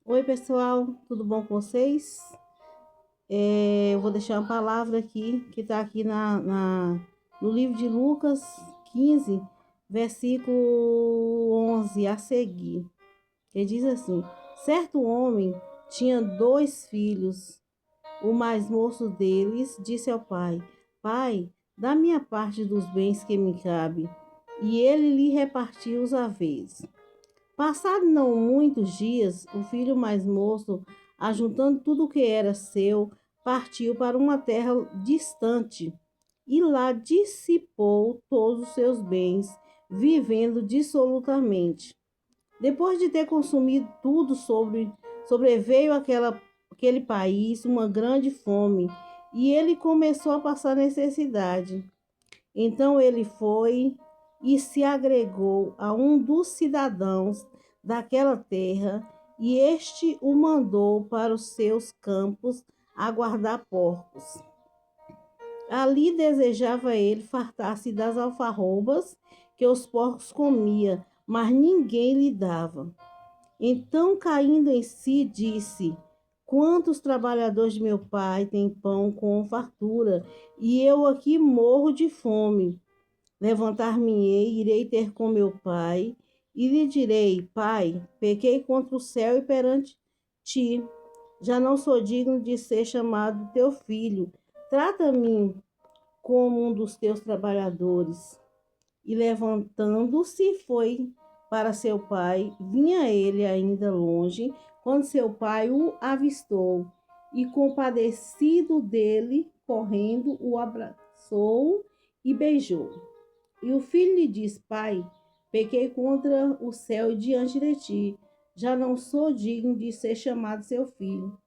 Oi, pessoal, tudo bom com vocês? Eu vou deixar uma palavra aqui, que está aqui no livro de Lucas 15, versículo 11 a seguir. Que diz assim: Certo homem tinha dois filhos. O mais moço deles disse ao pai: Pai, dá minha parte dos bens que me cabe. E ele lhe repartiu os haveres. Passado não muitos dias, o filho mais moço, ajuntando tudo o que era seu, partiu para uma terra distante e lá dissipou todos os seus bens, vivendo dissolutamente. Depois de ter consumido tudo, sobreveio aquele país uma grande fome e ele começou a passar necessidade. Então ele foi e se agregou a um dos cidadãos daquela terra, e este o mandou para os seus campos a guardar porcos. Ali desejava ele fartar-se das alfarrobas que os porcos comia, mas ninguém lhe dava. Então, caindo em si, disse: Quantos trabalhadores de meu pai têm pão com fartura, e eu aqui morro de fome. Levantar-me-ei, irei ter com meu pai, e lhe direi: Pai, pequei contra o céu e perante ti. Já não sou digno de ser chamado teu filho. Trata-me como um dos teus trabalhadores. E levantando-se, foi para seu pai. Vinha ele ainda longe, quando seu pai o avistou, e compadecido dele, correndo, o abraçou e beijou. E o filho lhe disse: Pai, pequei contra o céu e diante de ti. Já não sou digno de ser chamado seu filho.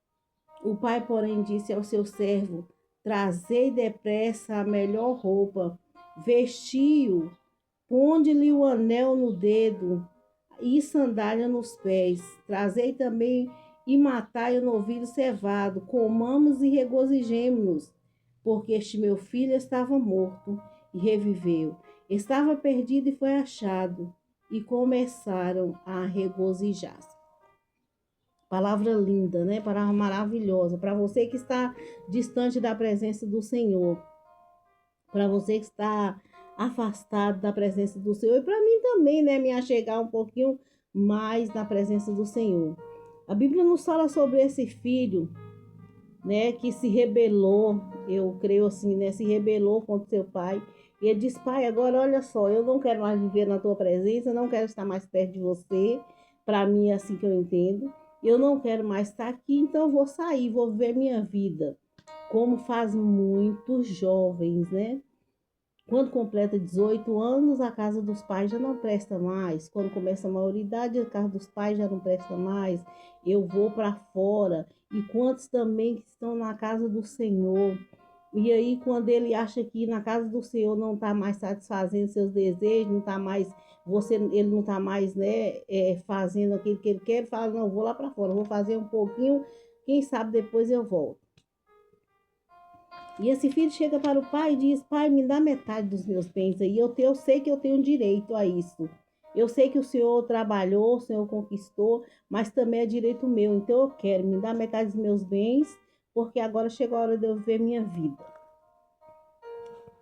O pai, porém, disse ao seu servo: Trazei depressa a melhor roupa, vestiu, ponde-lhe o anel no dedo e sandália nos pés. Trazei também e matai o novilho cevado, comamos e regozijemo-nos, porque este meu filho estava morto e reviveu, estava perdido e foi achado, e começaram a regozijar-se. Palavra linda, né? Palavra maravilhosa. Para você que está distante da presença do Senhor, para você que está afastado da presença do Senhor, e para mim também, né? Me achegar um pouquinho mais na presença do Senhor. A Bíblia nos fala sobre esse filho, né? Que se rebelou, eu creio assim, né? Se rebelou contra seu pai. E ele diz: Pai, agora olha só, eu não quero mais viver na tua presença, eu não quero estar mais perto de você. Para mim é assim que eu entendo. Eu não quero mais estar aqui, então eu vou sair, vou viver minha vida. Como faz muitos jovens, né? Quando completa 18 anos, a casa dos pais já não presta mais. Quando começa a maioridade, a casa dos pais já não presta mais. Eu vou para fora. E quantos também que estão na casa do Senhor? E aí, quando ele acha que na casa do Senhor não está mais satisfazendo seus desejos, não está mais, ele não está mais, né, fazendo aquilo que ele quer, ele fala: Não, vou lá para fora, vou fazer um pouquinho, quem sabe depois eu volto. E esse filho chega para o pai e diz: Pai, me dá metade dos meus bens aí. Eu sei que eu tenho direito a isso. Eu sei que o senhor trabalhou, o senhor conquistou, mas também é direito meu. Então eu quero, me dá metade dos meus bens, porque agora chegou a hora de eu viver minha vida.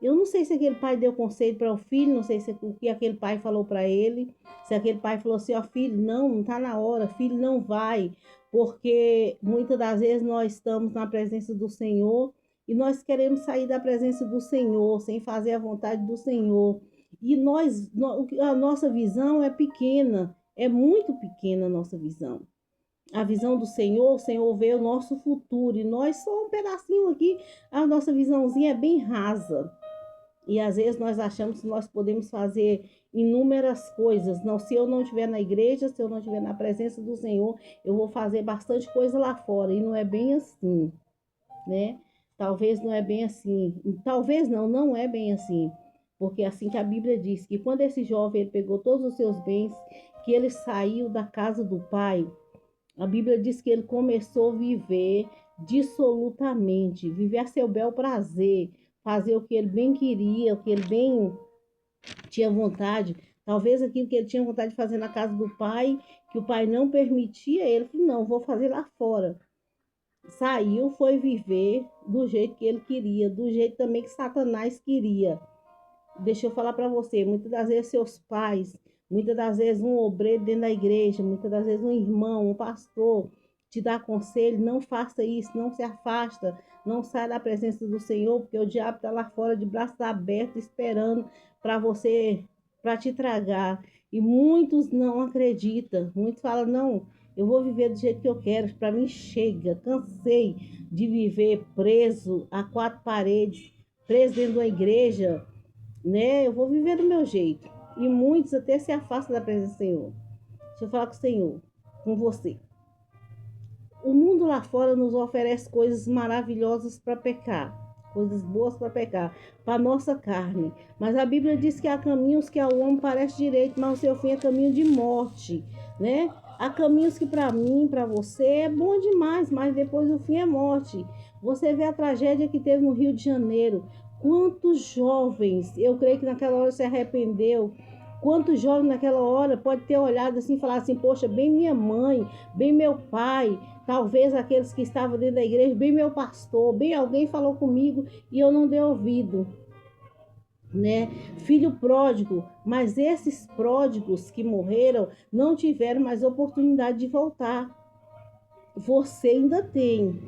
Eu não sei se aquele pai deu conselho para o filho, não sei se o que aquele pai falou para ele, se aquele pai falou assim: Ó filho, não está na hora, filho, não vai, porque muitas das vezes nós estamos na presença do Senhor e nós queremos sair da presença do Senhor sem fazer a vontade do Senhor. E a nossa visão é pequena, é muito pequena a nossa visão. A visão do Senhor, o Senhor vê o nosso futuro e nós só um pedacinho aqui, a nossa visãozinha é bem rasa. E às vezes nós achamos que nós podemos fazer inúmeras coisas. Não, se eu não estiver na igreja, se eu não estiver na presença do Senhor, eu vou fazer bastante coisa lá fora. E não é bem assim, né? Talvez não é bem assim. Talvez não, não é bem assim. Porque é assim que a Bíblia diz, que quando esse jovem ele pegou todos os seus bens, que ele saiu da casa do pai, a Bíblia diz que ele começou a viver dissolutamente, viver a seu bel prazer, fazer o que ele bem queria, o que ele bem tinha vontade. Talvez aquilo que ele tinha vontade de fazer na casa do pai, que o pai não permitia, ele falou, não, vou fazer lá fora. Saiu, foi viver do jeito que ele queria, do jeito também que Satanás queria. Deixa eu falar para você, muitas das vezes seus pais, muitas das vezes um obreiro dentro da igreja, muitas das vezes um irmão, um pastor, te dá conselho, não faça isso, não se afasta, não sai da presença do Senhor, porque o diabo está lá fora de braços abertos esperando para você, para te tragar. E muitos não acreditam, muitos falam, não, eu vou viver do jeito que eu quero, para mim chega, cansei de viver preso a quatro paredes, preso dentro de uma igreja, né? Eu vou viver do meu jeito. E muitos até se afastam da presença do Senhor. Deixa eu falar com o Senhor, com você. O mundo lá fora nos oferece coisas maravilhosas para pecar, coisas boas para pecar, para nossa carne. Mas a Bíblia diz que há caminhos que ao homem parece direito, mas o seu fim é caminho de morte, né? Há caminhos que para mim, para você é bom demais, mas depois o fim é morte. Você vê a tragédia que teve no Rio de Janeiro. Quantos jovens, eu creio que naquela hora se arrependeu. Quantos jovens naquela hora pode ter olhado assim e falar assim, poxa, bem minha mãe, bem meu pai, talvez aqueles que estavam dentro da igreja, bem meu pastor, bem alguém falou comigo e eu não dei ouvido, né? Filho pródigo, mas esses pródigos que morreram não tiveram mais oportunidade de voltar. Você ainda tem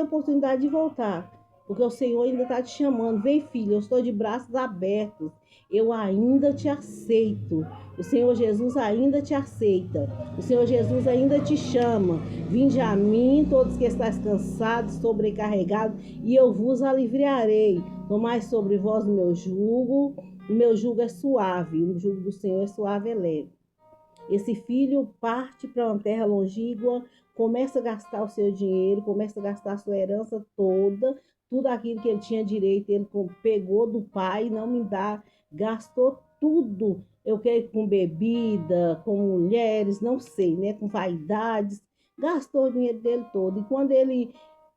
oportunidade de voltar, porque o Senhor ainda está te chamando. Vem, filho, eu estou de braços abertos, eu ainda te aceito. O Senhor Jesus ainda te aceita. O Senhor Jesus ainda te chama. Vinde a mim, todos que estáis cansados, sobrecarregados, e eu vos aliviarei. Tomai sobre vós o meu jugo é suave, o jugo do Senhor é suave e leve. Esse filho parte para uma terra longínqua, começa a gastar o seu dinheiro, começa a gastar a sua herança toda, tudo aquilo que ele tinha direito, ele pegou do pai, não me dá, gastou tudo. Eu creio com bebida, com mulheres, não sei, né, com vaidades, gastou o dinheiro dele todo. E quando ele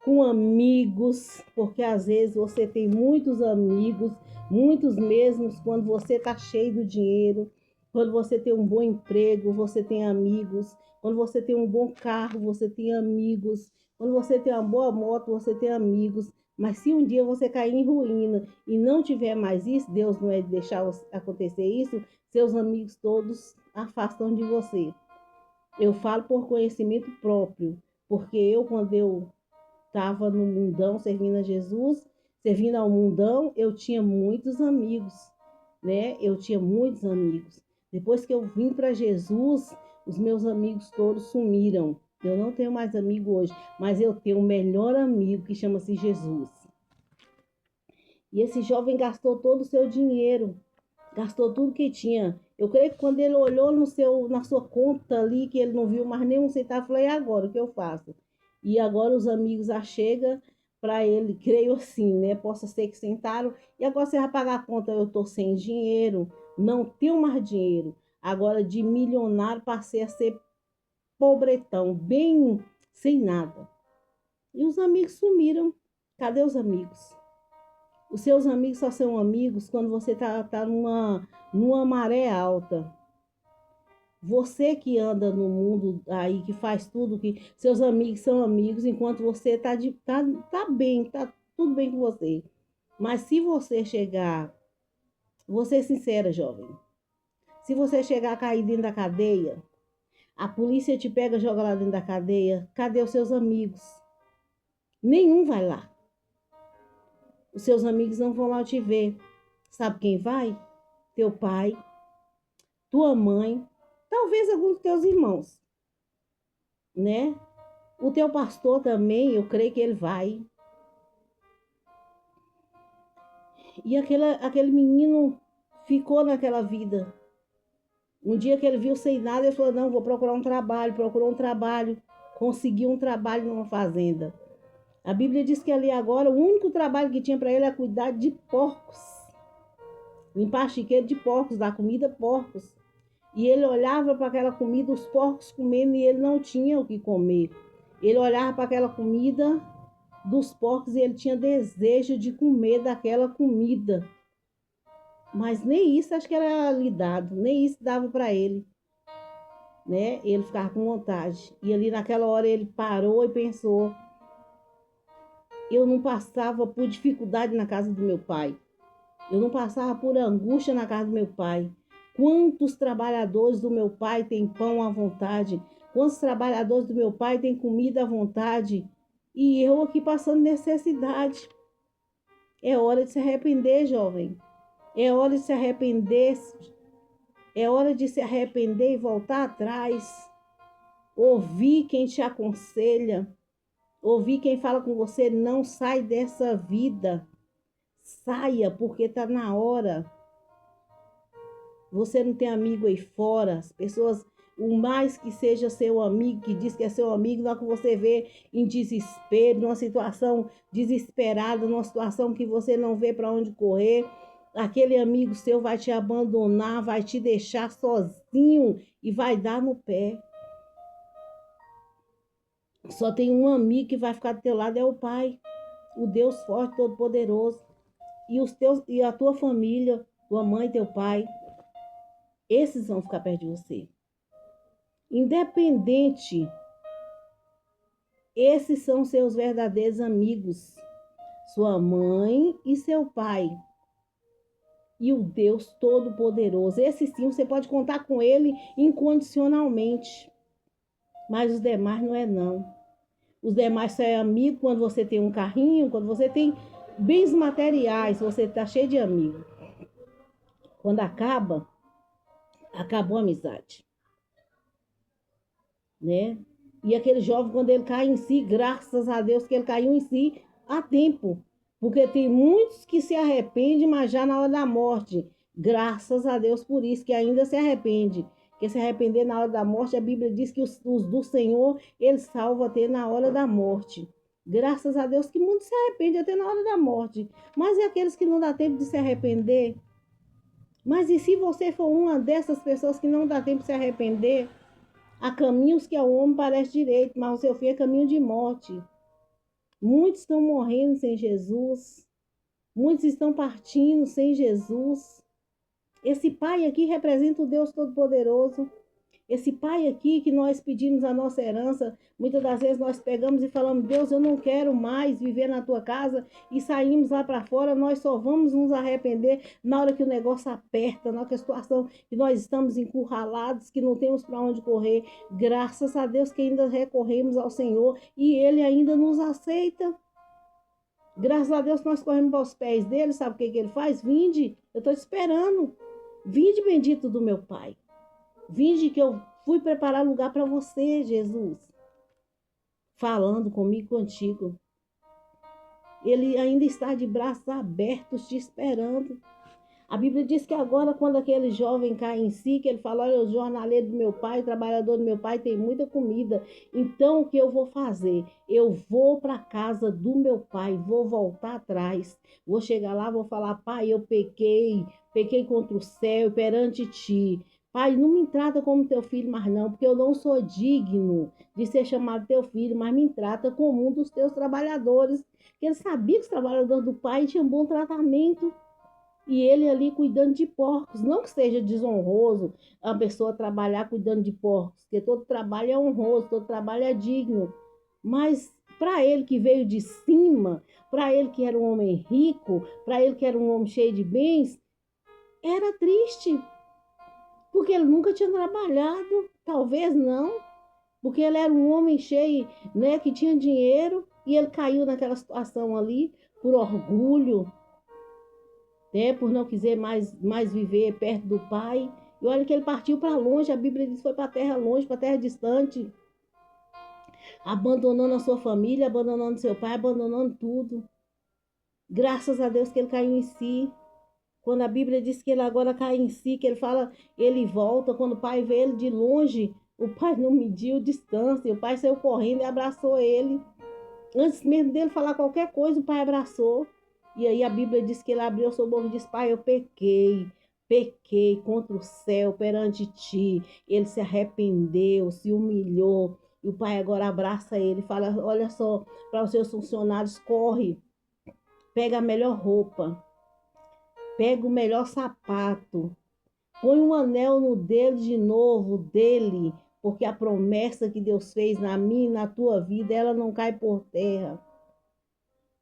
com amigos, porque às vezes você tem muitos amigos, muitos mesmos, quando você está cheio do dinheiro, quando você tem um bom emprego, você tem amigos. Quando você tem um bom carro, você tem amigos. Quando você tem uma boa moto, você tem amigos. Mas se um dia você cair em ruína e não tiver mais isso, Deus não é de deixar acontecer isso, seus amigos todos afastam de você. Eu falo por conhecimento próprio, porque quando eu estava no mundão servindo a Jesus, servindo ao mundão, eu tinha muitos amigos, né? Eu tinha muitos amigos. Depois que eu vim para Jesus, os meus amigos todos sumiram. Eu não tenho mais amigo hoje, mas eu tenho um melhor amigo que chama-se Jesus. E esse jovem gastou todo o seu dinheiro, gastou tudo que tinha. Eu creio que quando ele olhou na sua conta ali, que ele não viu mais nenhum centavo, falou, e agora, o que eu faço? E agora os amigos achegam para ele, creio assim, né? Possa ser que sentaram, e agora você vai pagar a conta, eu estou sem dinheiro, não tenho mais dinheiro. Agora de milionário passei a ser pobretão, bem sem nada. E os amigos sumiram. Cadê os amigos? Os seus amigos só são amigos quando você tá numa maré alta. Você que anda no mundo aí, que faz tudo, que seus amigos são amigos, enquanto você tá bem, tá tudo bem com você. Mas se você chegar, vou ser sincera, jovem, se você chegar a cair dentro da cadeia, a polícia te pega e joga lá dentro da cadeia, cadê os seus amigos? Nenhum vai lá. Os seus amigos não vão lá te ver. Sabe quem vai? Teu pai, tua mãe, talvez alguns dos teus irmãos, né? O teu pastor também, eu creio que ele vai. E aquele menino ficou naquela vida. Um dia que ele viu sem nada, ele falou, não, vou procurar um trabalho. Procurou um trabalho, conseguiu um trabalho numa fazenda. A Bíblia diz que ali agora, o único trabalho que tinha para ele era cuidar de porcos. Limpar chiqueiro de porcos, dar comida a porcos. E ele olhava para aquela comida, os porcos comendo, e ele não tinha o que comer. Ele olhava para aquela comida dos porcos e ele tinha desejo de comer daquela comida. Mas nem isso acho que era lhe dado, nem isso dava para ele, né? Ele ficava com vontade. E ali naquela hora ele parou e pensou: eu não passava por dificuldade na casa do meu pai. Eu não passava por angústia na casa do meu pai. Quantos trabalhadores do meu pai têm pão à vontade? Quantos trabalhadores do meu pai têm comida à vontade? E eu aqui passando necessidade. É hora de se arrepender, jovem. É hora de se arrepender. É hora de se arrepender e voltar atrás. Ouvir quem te aconselha. Ouvir quem fala com você. Não sai dessa vida. Saia, porque está na hora. Você não tem amigo aí fora. As pessoas, o mais que seja seu amigo, que diz que é seu amigo, na hora que você vê em desespero, numa situação desesperada, numa situação que você não vê para onde correr, aquele amigo seu vai te abandonar, vai te deixar sozinho e vai dar no pé. Só tem um amigo que vai ficar do teu lado, é o Pai, o Deus forte, todo-poderoso. E a tua família, tua mãe, teu pai, esses vão ficar perto de você. Independente, esses são seus verdadeiros amigos, sua mãe e seu pai. E o Deus Todo-Poderoso. Esse sim, você pode contar com ele incondicionalmente. Mas os demais não é não. Os demais só é amigo quando você tem um carrinho, quando você tem bens materiais, você está cheio de amigos. Quando acaba, acabou a amizade. Né? E aquele jovem, quando ele cai em si, graças a Deus que ele caiu em si a tempo. Porque tem muitos que se arrependem, mas já na hora da morte. Graças a Deus por isso, que ainda se arrepende. Porque se arrepender na hora da morte, a Bíblia diz que os do Senhor, ele salva até na hora da morte. Graças a Deus que muitos se arrependem até na hora da morte. Mas e aqueles que não dá tempo de se arrepender? Mas e se você for uma dessas pessoas que não dá tempo de se arrepender? Há caminhos que ao homem parece direito, mas o seu fim é caminho de morte. Muitos estão morrendo sem Jesus. Muitos estão partindo sem Jesus. Esse pai aqui representa o Deus Todo-Poderoso. Esse pai aqui que nós pedimos a nossa herança, muitas das vezes nós pegamos e falamos: Deus, eu não quero mais viver na tua casa, e saímos lá para fora, nós só vamos nos arrepender na hora que o negócio aperta, na hora que a situação que nós estamos encurralados, que não temos para onde correr. Graças a Deus que ainda recorremos ao Senhor e Ele ainda nos aceita. Graças a Deus que nós corremos para os pés dele, sabe o que ele faz? Vinde, eu estou te esperando. Vinde, bendito do meu Pai. Vinde que eu fui preparar lugar para você, Jesus. Falando comigo, contigo. Ele ainda está de braços abertos, te esperando. A Bíblia diz que agora, quando aquele jovem cai em si, que ele fala: olha, o jornaleiro do meu pai, o trabalhador do meu pai tem muita comida. Então, o que eu vou fazer? Eu vou para a casa do meu pai, vou voltar atrás. Vou chegar lá, vou falar: pai, eu pequei contra o céu perante ti. Pai, não me trata como teu filho mais não, porque eu não sou digno de ser chamado teu filho, mas me trata como um dos teus trabalhadores. Porque ele sabia que os trabalhadores do pai tinham bom tratamento. E ele ali cuidando de porcos. Não que seja desonroso a pessoa trabalhar cuidando de porcos, porque todo trabalho é honroso, todo trabalho é digno. Mas para ele que veio de cima, para ele que era um homem rico, para ele que era um homem cheio de bens, era triste. Porque ele nunca tinha trabalhado, talvez não, porque ele era um homem cheio, né, que tinha dinheiro, e ele caiu naquela situação ali por orgulho, né, por não quiser mais viver perto do pai. E olha que ele partiu para longe, a Bíblia diz que foi para terra longe, para terra distante, abandonando a sua família, abandonando seu pai, abandonando tudo. Graças a Deus que ele caiu em si. Quando a Bíblia diz que ele agora cai em si, que ele fala, ele volta, quando o pai vê ele de longe, o pai não mediu distância, o pai saiu correndo e abraçou ele. Antes mesmo dele falar qualquer coisa, o pai abraçou. E aí a Bíblia diz que ele abriu a sua boca e disse: pai, eu pequei contra o céu perante ti. Ele se arrependeu, se humilhou. E o pai agora abraça ele e fala: olha só, para os seus funcionários, corre, pega a melhor roupa, Pega o melhor sapato. Põe um anel no dedo de novo dele, porque a promessa que Deus fez na minha e na tua vida, ela não cai por terra.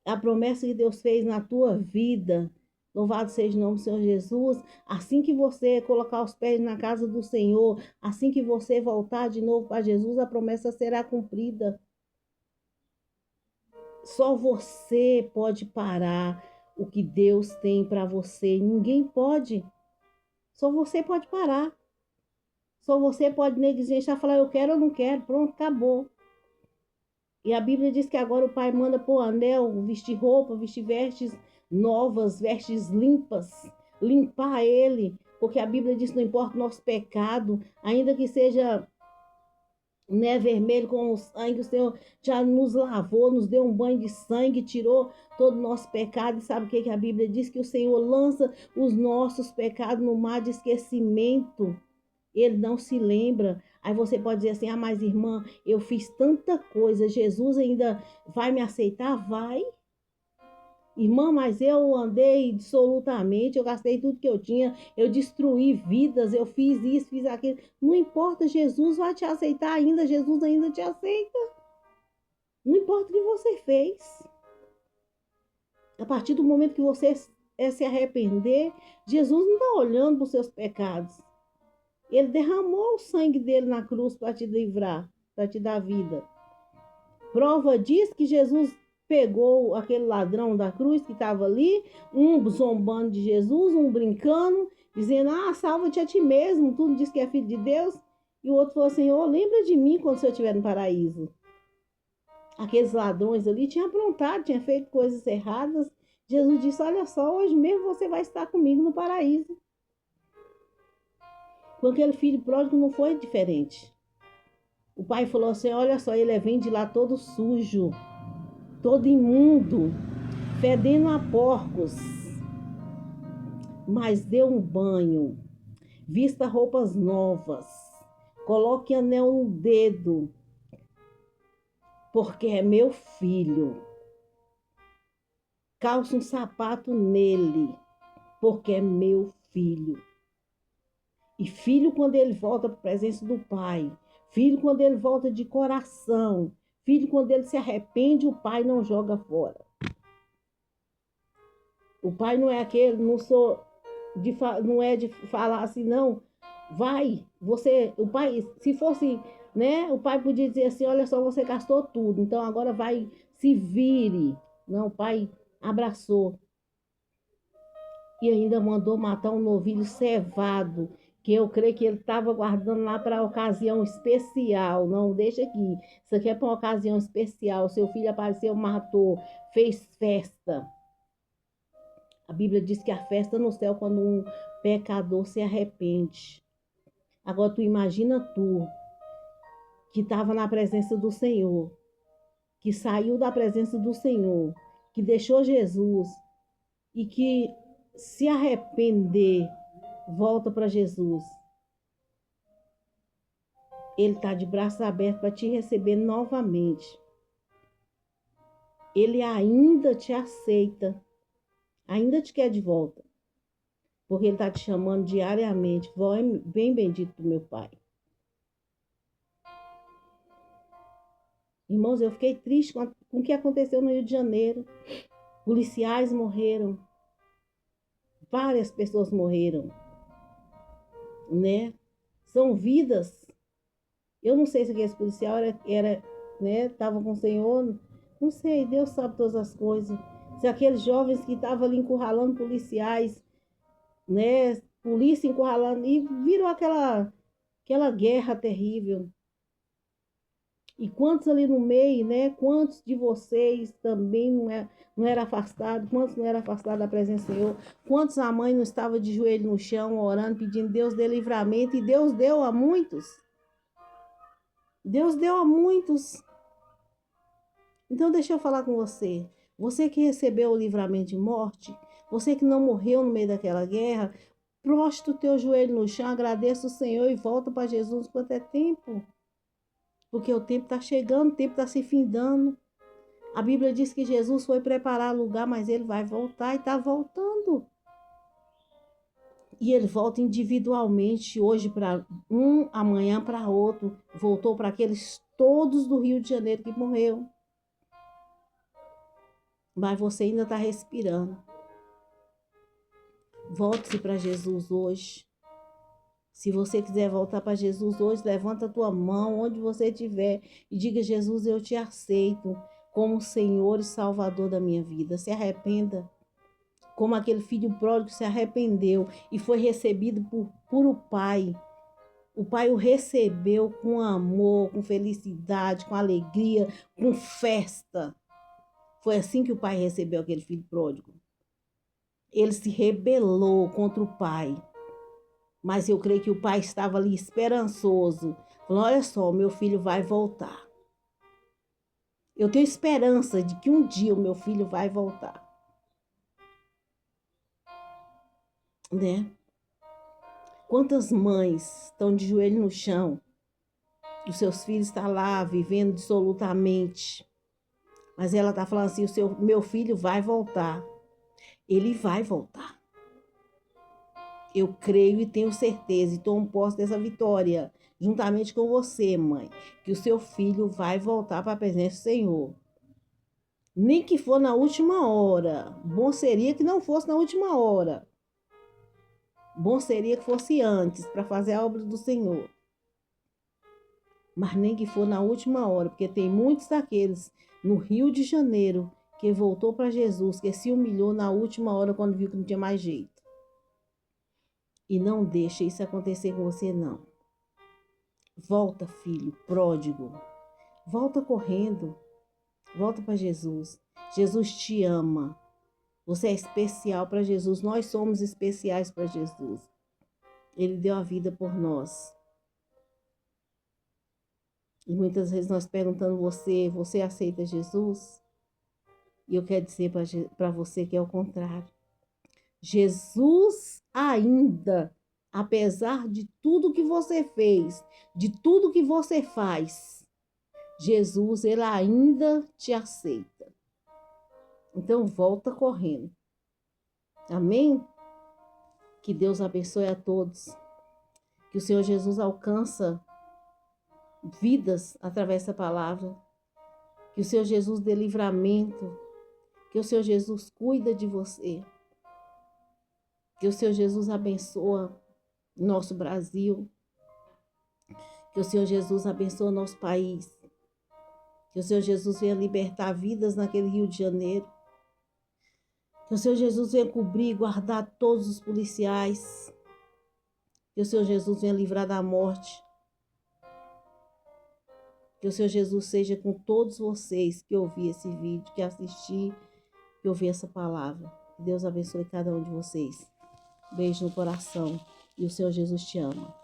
A promessa que Deus fez na tua vida, louvado seja o nome do Senhor Jesus. Assim que você colocar os pés na casa do Senhor, assim que você voltar de novo para Jesus, a promessa será cumprida. Só você pode parar o que Deus tem para você. Ninguém pode. Só você pode parar. Só você pode negligenciar, falar eu quero ou não quero. Pronto, acabou. E a Bíblia diz que agora o Pai manda pôr anel, vestir roupa, vestir vestes novas, vestes limpas, limpar ele. Porque a Bíblia diz que não importa o nosso pecado, ainda que seja, né, vermelho com o sangue, o Senhor já nos lavou, nos deu um banho de sangue, tirou todo o nosso pecado. E sabe o que a Bíblia diz? Que o Senhor lança os nossos pecados no mar de esquecimento. Ele não se lembra. Aí você pode dizer assim, ah, mas irmã, eu fiz tanta coisa, Jesus ainda vai me aceitar? Vai. Irmã, mas eu andei dissolutamente, eu gastei tudo que eu tinha, eu destruí vidas, eu fiz isso, fiz aquilo. Não importa, Jesus vai te aceitar ainda, Jesus ainda te aceita. Não importa o que você fez. A partir do momento que você se arrepender, Jesus não está olhando para os seus pecados. Ele derramou o sangue dele na cruz para te livrar, para te dar vida. Prova diz que Jesus pegou aquele ladrão da cruz que estava ali, um zombando de Jesus, um brincando, dizendo, ah, salva-te a ti mesmo, tu diz que é filho de Deus. E o outro falou assim, oh, lembra de mim quando eu estiver no paraíso. Aqueles ladrões ali tinham aprontado, tinham feito coisas erradas. Jesus disse, olha só, hoje mesmo você vai estar comigo no paraíso. Com aquele filho pródigo não foi diferente. O pai falou assim, olha só, ele vem de lá todo sujo, todo imundo, fedendo a porcos. Mas dê um banho, vista roupas novas, coloque anel no dedo, porque é meu filho. Calça um sapato nele, porque é meu filho. E filho, quando ele volta para a presença do pai, filho, quando ele volta de coração, filho, quando ele se arrepende, o pai não joga fora. O pai não é aquele, não é de falar assim, não, vai, você, o pai, se fosse, né, o pai podia dizer assim, olha só, você gastou tudo, então agora vai, se vire. Não, o pai abraçou. E ainda mandou matar um novilho cevado, que eu creio que ele estava guardando lá para ocasião especial. Não, deixa aqui. Isso aqui é para uma ocasião especial. Seu filho apareceu, matou, fez festa. A Bíblia diz que a festa no céu quando um pecador se arrepende. Agora tu imagina tu, que estava na presença do Senhor, que saiu da presença do Senhor, que deixou Jesus e que se arrepender, volta para Jesus. Ele está de braços abertos para te receber novamente. Ele ainda te aceita, ainda te quer de volta, porque ele está te chamando diariamente. Vem bendito do meu Pai. Irmãos, eu fiquei triste com o que aconteceu no Rio de Janeiro. Policiais morreram. Várias pessoas morreram, né? São vidas. Eu não sei se aquele policial né, estava com o Senhor. Não sei, Deus sabe todas as coisas. Se aqueles jovens que estavam ali encurralando policiais, né? Polícia encurralando, e virou aquela guerra terrível. E quantos ali no meio, né? Quantos de vocês também não era afastado? Quantos não era afastado da presença do Senhor? Quantos a mãe não estava de joelho no chão, orando, pedindo Deus dê livramento? E Deus deu a muitos. Deus deu a muitos. Então deixa eu falar com você. Você que recebeu o livramento de morte, você que não morreu no meio daquela guerra, prostra o teu joelho no chão, agradeça o Senhor e volta para Jesus quanto é tempo. Porque o tempo está chegando, o tempo está se findando. A Bíblia diz que Jesus foi preparar lugar, mas ele vai voltar e está voltando. E ele volta individualmente, hoje para um, amanhã para outro. Voltou para aqueles todos do Rio de Janeiro que morreu. Mas você ainda está respirando. Volte-se para Jesus hoje. Se você quiser voltar para Jesus hoje, levanta a tua mão onde você estiver e diga: Jesus, eu te aceito como Senhor e Salvador da minha vida. Se arrependa, como aquele filho pródigo se arrependeu e foi recebido por o Pai. O Pai o recebeu com amor, com felicidade, com alegria, com festa. Foi assim que o Pai recebeu aquele filho pródigo. Ele se rebelou contra o Pai. Mas eu creio que o pai estava ali esperançoso. Falando: olha só, meu filho vai voltar. Eu tenho esperança de que um dia o meu filho vai voltar. Né? Quantas mães estão de joelho no chão? Os seus filhos estão lá vivendo dissolutamente. Mas ela está falando assim: meu filho vai voltar. Ele vai voltar. Eu creio e tenho certeza e tomo posse dessa vitória, juntamente com você, mãe, que o seu filho vai voltar para a presença do Senhor. Nem que for na última hora. Bom seria que não fosse na última hora. Bom seria que fosse antes, para fazer a obra do Senhor. Mas nem que for na última hora, porque tem muitos daqueles no Rio de Janeiro que voltou para Jesus, que se humilhou na última hora quando viu que não tinha mais jeito. E não deixa isso acontecer com você, não. Volta, filho pródigo. Volta correndo. Volta para Jesus. Jesus te ama. Você é especial para Jesus. Nós somos especiais para Jesus. Ele deu a vida por nós. E muitas vezes nós perguntando você aceita Jesus? E eu quero dizer para você que é o contrário. Jesus ainda, apesar de tudo que você fez, de tudo que você faz, Jesus, ele ainda te aceita. Então volta correndo. Amém? Que Deus abençoe a todos. Que o Senhor Jesus alcança vidas através da palavra. Que o Senhor Jesus dê livramento. Que o Senhor Jesus cuida de você. Que o Senhor Jesus abençoa nosso Brasil. Que o Senhor Jesus abençoe nosso país. Que o Senhor Jesus venha libertar vidas naquele Rio de Janeiro. Que o Senhor Jesus venha cobrir e guardar todos os policiais. Que o Senhor Jesus venha livrar da morte. Que o Senhor Jesus seja com todos vocês que ouviram esse vídeo, que assistiram, que ouviram essa palavra. Que Deus abençoe cada um de vocês. Beijo no coração. E o Senhor Jesus te ama.